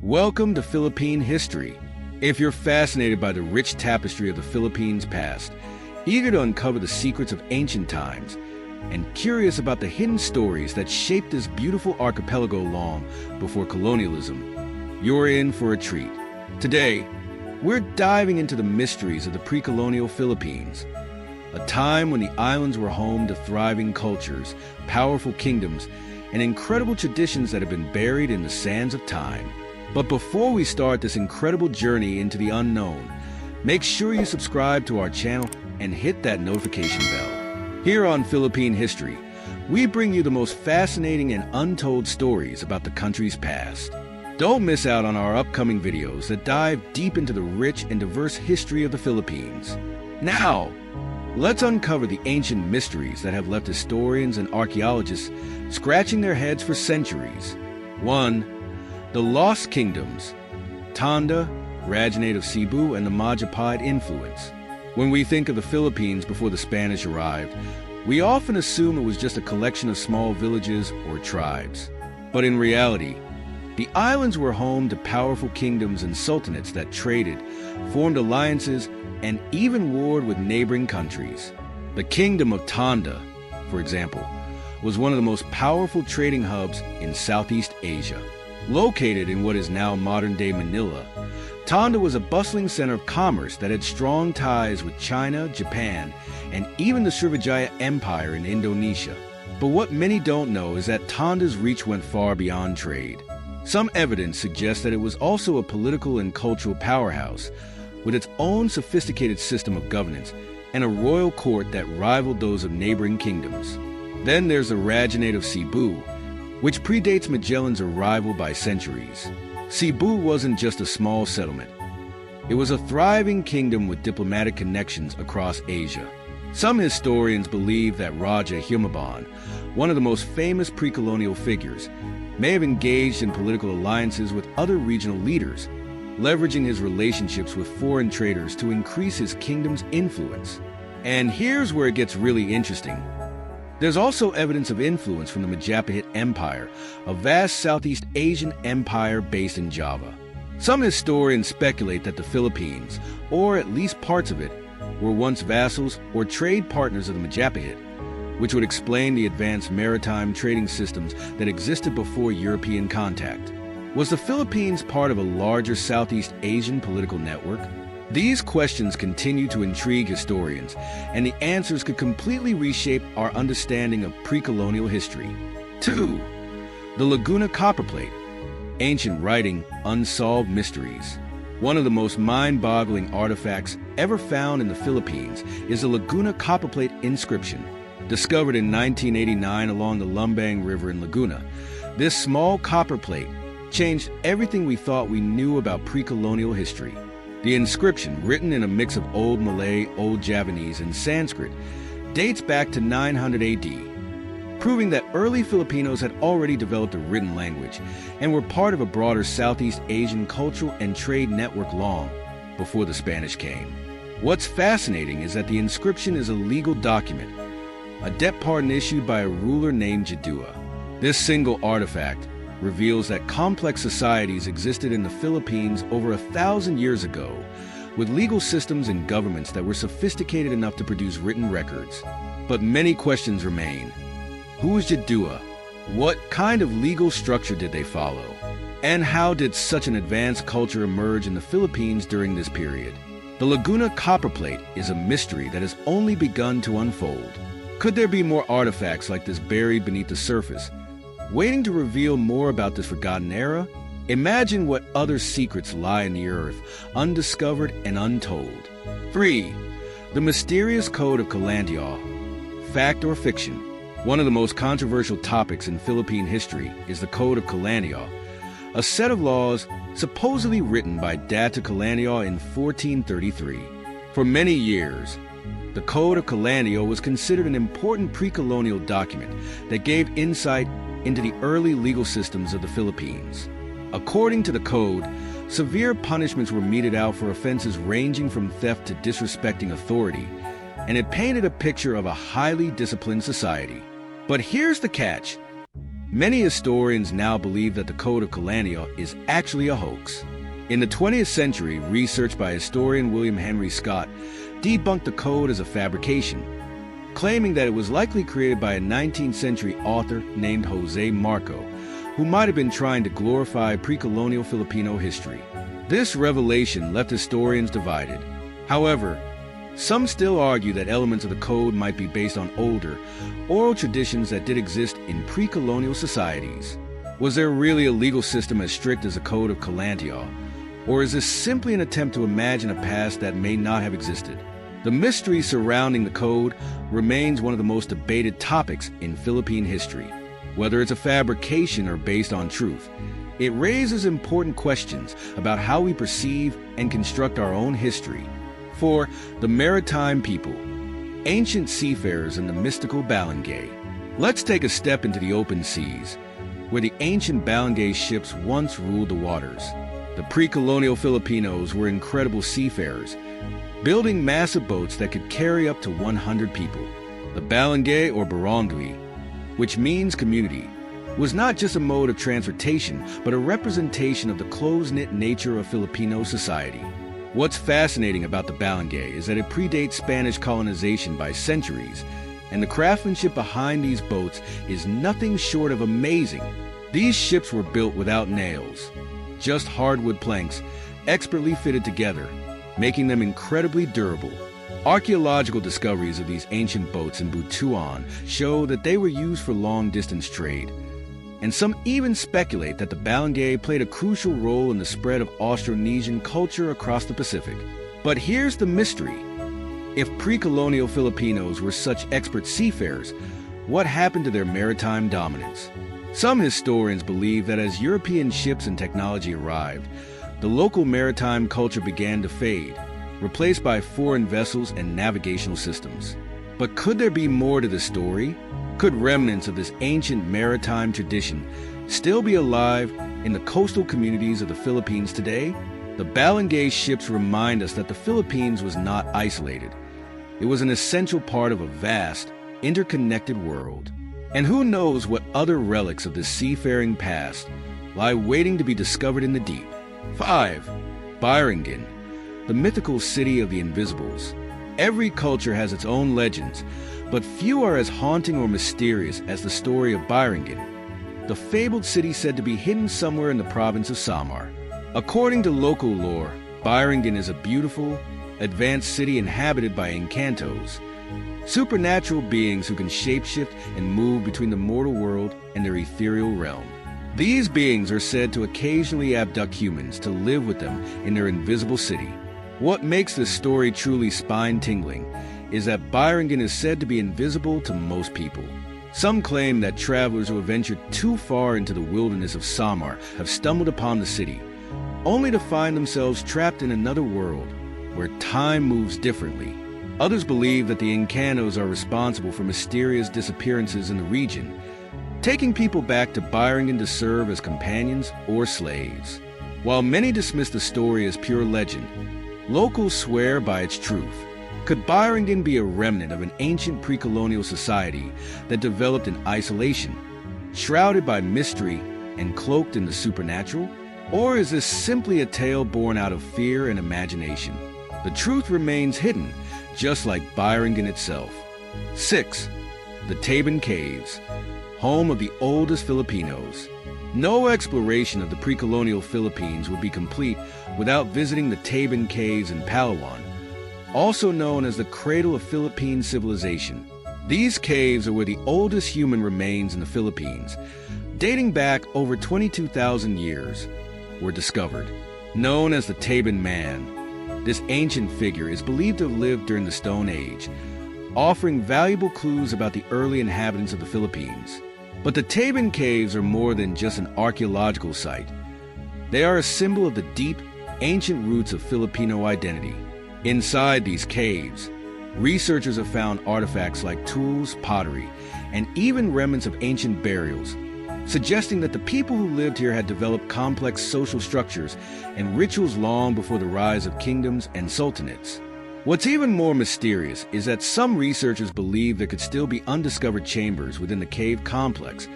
Welcome to Philippine history. If you're fascinated by the rich tapestry of the Philippines' past, eager to uncover the secrets of ancient times, and curious about the hidden stories that shaped this beautiful archipelago long before colonialism, you're in for a treat. Today, we're diving into the mysteries of the pre-colonial Philippines, a time when the islands were home to thriving cultures, powerful kingdoms, and incredible traditions that have been buried in the sands of time. But before we start this incredible journey into the unknown, make sure you subscribe to our channel and hit that notification bell. Here on Philippine History, we bring you the most fascinating and untold stories about the country's past. Don't miss out on our upcoming videos that dive deep into the rich and diverse history of the Philippines. Now, let's uncover the ancient mysteries that have left historians and archaeologists scratching their heads for centuries. 1. The Lost Kingdoms, Tanda, Rajanate of Cebu, and the Majapahit influence. When we think of the Philippines before the Spanish arrived, we often assume it was just a collection of small villages or tribes. But in reality, the islands were home to powerful kingdoms and sultanates that traded, formed alliances, and even warred with neighboring countries. The Kingdom of Tanda, for example, was one of the most powerful trading hubs in Southeast Asia. Located in what is now modern-day Manila, Tanda was a bustling center of commerce that had strong ties with China, Japan, and even the Srivijaya Empire in Indonesia. But what many don't know is that Tanda's reach went far beyond trade. Some evidence suggests that it was also a political and cultural powerhouse, with its own sophisticated system of governance and a royal court that rivaled those of neighboring kingdoms. Then there's the Rajanate of Cebu, which predates Magellan's arrival by centuries. Cebu wasn't just a small settlement. It was a thriving kingdom with diplomatic connections across Asia. Some historians believe that Raja Humabon, one of the most famous pre-colonial figures, may have engaged in political alliances with other regional leaders, leveraging his relationships with foreign traders to increase his kingdom's influence. And here's where it gets really interesting. There's also evidence of influence from the Majapahit Empire, a vast Southeast Asian empire based in Java. Some historians speculate that the Philippines, or at least parts of it, were once vassals or trade partners of the Majapahit, which would explain the advanced maritime trading systems that existed before European contact. Was the Philippines part of a larger Southeast Asian political network? These questions continue to intrigue historians, and the answers could completely reshape our understanding of pre-colonial history. 2. The Laguna Copperplate, Ancient Writing, Unsolved Mysteries. One of the most mind-boggling artifacts ever found in the Philippines is the Laguna Copperplate inscription. Discovered in 1989 along the Lumbang River in Laguna, this small copper plate changed everything we thought we knew about pre-colonial history. The inscription, written in a mix of Old Malay, Old Javanese, and Sanskrit, dates back to 900 AD, proving that early Filipinos had already developed a written language and were part of a broader Southeast Asian cultural and trade network long before the Spanish came. What's fascinating is that the inscription is a legal document, a debt pardon issued by a ruler named Jadua. This single artifact reveals that complex societies existed in the Philippines over 1,000 years ago, with legal systems and governments that were sophisticated enough to produce written records. But many questions remain. Who is Jadua? What kind of legal structure did they follow? And how did such an advanced culture emerge in the Philippines during this period? The Laguna Copperplate is a mystery that has only begun to unfold. Could there be more artifacts like this buried beneath the surface, waiting to reveal more about this forgotten era? Imagine what other secrets lie in the earth, undiscovered and untold. 3. The Mysterious Code of Kalandiaw, Fact or Fiction. One of the most controversial topics in Philippine history is the Code of Kalandiaw, a set of laws supposedly written by Dato Kalandiaw in 1433. For many years, the Code of Kalandiaw was considered an important pre-colonial document that gave insight into the early legal systems of the Philippines. According to the code, severe punishments were meted out for offenses ranging from theft to disrespecting authority, and it painted a picture of a highly disciplined society. But here's the catch. Many historians now believe that the Code of Colonial is actually a hoax. In the 20th century, research by historian William Henry Scott debunked the code as a fabrication, claiming that it was likely created by a 19th century author named Jose Marco, who might have been trying to glorify pre-colonial Filipino history. This revelation left historians divided. However, some still argue that elements of the code might be based on older, oral traditions that did exist in pre-colonial societies. Was there really a legal system as strict as the Code of Colonial? Or is this simply an attempt to imagine a past that may not have existed? The mystery surrounding the code remains one of the most debated topics in Philippine history. Whether it's a fabrication or based on truth, it raises important questions about how we perceive and construct our own history. For the maritime people, ancient seafarers and the mystical Balangay. Let's take a step into the open seas, where the ancient Balangay ships once ruled the waters. The pre-colonial Filipinos were incredible seafarers, building massive boats that could carry up to 100 people. The Balangay, or barangay, which means community, was not just a mode of transportation, but a representation of the close-knit nature of Filipino society. What's fascinating about the Balangay is that it predates Spanish colonization by centuries, and the craftsmanship behind these boats is nothing short of amazing. These ships were built without nails, just hardwood planks, expertly fitted together, making them incredibly durable. Archaeological discoveries of these ancient boats in Butuan show that they were used for long-distance trade, and some even speculate that the Balangay played a crucial role in the spread of Austronesian culture across the Pacific. But here's the mystery. If pre-colonial Filipinos were such expert seafarers, what happened to their maritime dominance? Some historians believe that as European ships and technology arrived, the local maritime culture began to fade, replaced by foreign vessels and navigational systems. But could there be more to the story? Could remnants of this ancient maritime tradition still be alive in the coastal communities of the Philippines today? The Balangay ships remind us that the Philippines was not isolated. It was an essential part of a vast, interconnected world. And who knows what other relics of this seafaring past lie waiting to be discovered in the deep. 5. Byrongan, the mythical city of the Invisibles. Every culture has its own legends, but few are as haunting or mysterious as the story of Byrongan, the fabled city said to be hidden somewhere in the province of Samar. According to local lore, Byrongan is a beautiful, advanced city inhabited by encantos, supernatural beings who can shapeshift and move between the mortal world and their ethereal realm. These beings are said to occasionally abduct humans to live with them in their invisible city. What makes this story truly spine-tingling is that Byrongan is said to be invisible to most people. Some claim that travelers who have ventured too far into the wilderness of Samar have stumbled upon the city, only to find themselves trapped in another world where time moves differently. Others believe that the Encantos are responsible for mysterious disappearances in the region, taking people back to Byrongan to serve as companions or slaves. While many dismiss the story as pure legend, locals swear by its truth. Could Byrongan be a remnant of an ancient pre-colonial society that developed in isolation, shrouded by mystery and cloaked in the supernatural? Or is this simply a tale born out of fear and imagination? The truth remains hidden, just like Byrongan itself. 6. The Taban Caves, home of the oldest Filipinos. No exploration of the pre-colonial Philippines would be complete without visiting the Taban Caves in Palawan, also known as the cradle of Philippine civilization. These caves are where the oldest human remains in the Philippines, dating back over 22,000 years, were discovered. Known as the Taban Man, this ancient figure is believed to have lived during the Stone Age, offering valuable clues about the early inhabitants of the Philippines. But the Taban Caves are more than just an archaeological site. They are a symbol of the deep, ancient roots of Filipino identity. Inside these caves, researchers have found artifacts like tools, pottery, and even remnants of ancient burials, suggesting that the people who lived here had developed complex social structures and rituals long before the rise of kingdoms and sultanates. What's even more mysterious is that some researchers believe there could still be undiscovered chambers within the cave complex,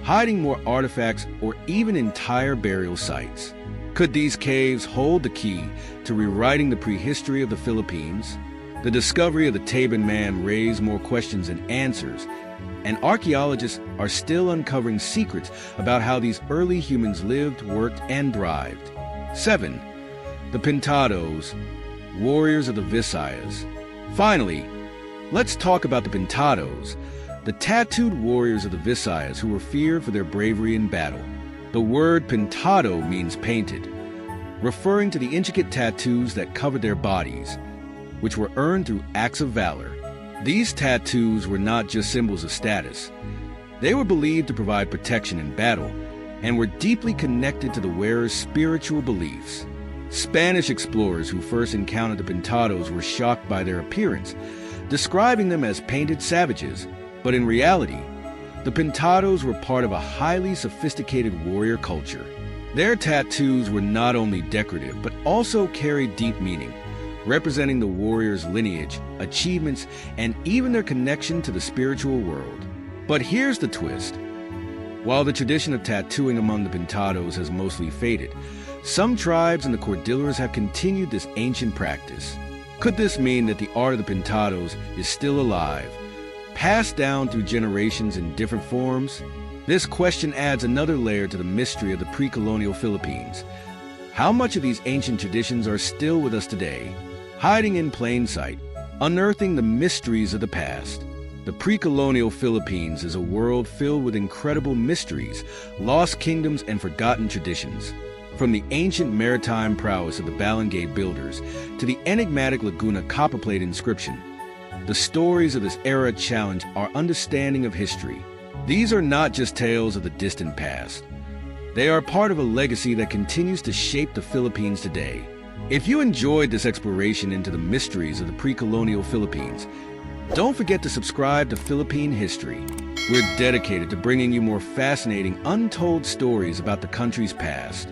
hiding more artifacts or even entire burial sites. Could these caves hold the key to rewriting the prehistory of the Philippines? The discovery of the Taban Man raised more questions than answers, and archaeologists are still uncovering secrets about how these early humans lived, worked, and thrived. 7. The Pintados, warriors of the Visayas. Finally, let's talk about the Pintados, the tattooed warriors of the Visayas who were feared for their bravery in battle. The word pintado means painted, referring to the intricate tattoos that covered their bodies, which were earned through acts of valor. These tattoos were not just symbols of status. They were believed to provide protection in battle and were deeply connected to the wearer's spiritual beliefs. Spanish explorers who first encountered the Pintados were shocked by their appearance, describing them as painted savages, but in reality, the Pintados were part of a highly sophisticated warrior culture. Their tattoos were not only decorative, but also carried deep meaning, representing the warrior's lineage, achievements, and even their connection to the spiritual world. But here's the twist. While the tradition of tattooing among the Pintados has mostly faded, some tribes in the Cordilleras have continued this ancient practice. Could this mean that the art of the Pintados is still alive, passed down through generations in different forms? This question adds another layer to the mystery of the pre-colonial Philippines. How much of these ancient traditions are still with us today, hiding in plain sight, unearthing the mysteries of the past? The pre-colonial Philippines is a world filled with incredible mysteries, lost kingdoms, and forgotten traditions. From the ancient maritime prowess of the Balangay builders to the enigmatic Laguna copperplate inscription, the stories of this era challenge our understanding of history. These are not just tales of the distant past. They are part of a legacy that continues to shape the Philippines today. If you enjoyed this exploration into the mysteries of the pre-colonial Philippines, don't forget to subscribe to Philippine History. We're dedicated to bringing you more fascinating, untold stories about the country's past.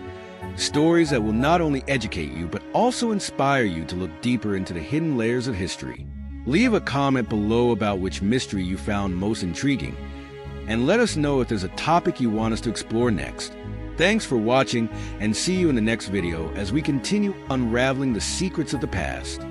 Stories that will not only educate you, but also inspire you to look deeper into the hidden layers of history. Leave a comment below about which mystery you found most intriguing, and let us know if there's a topic you want us to explore next. Thanks for watching, and see you in the next video as we continue unraveling the secrets of the past.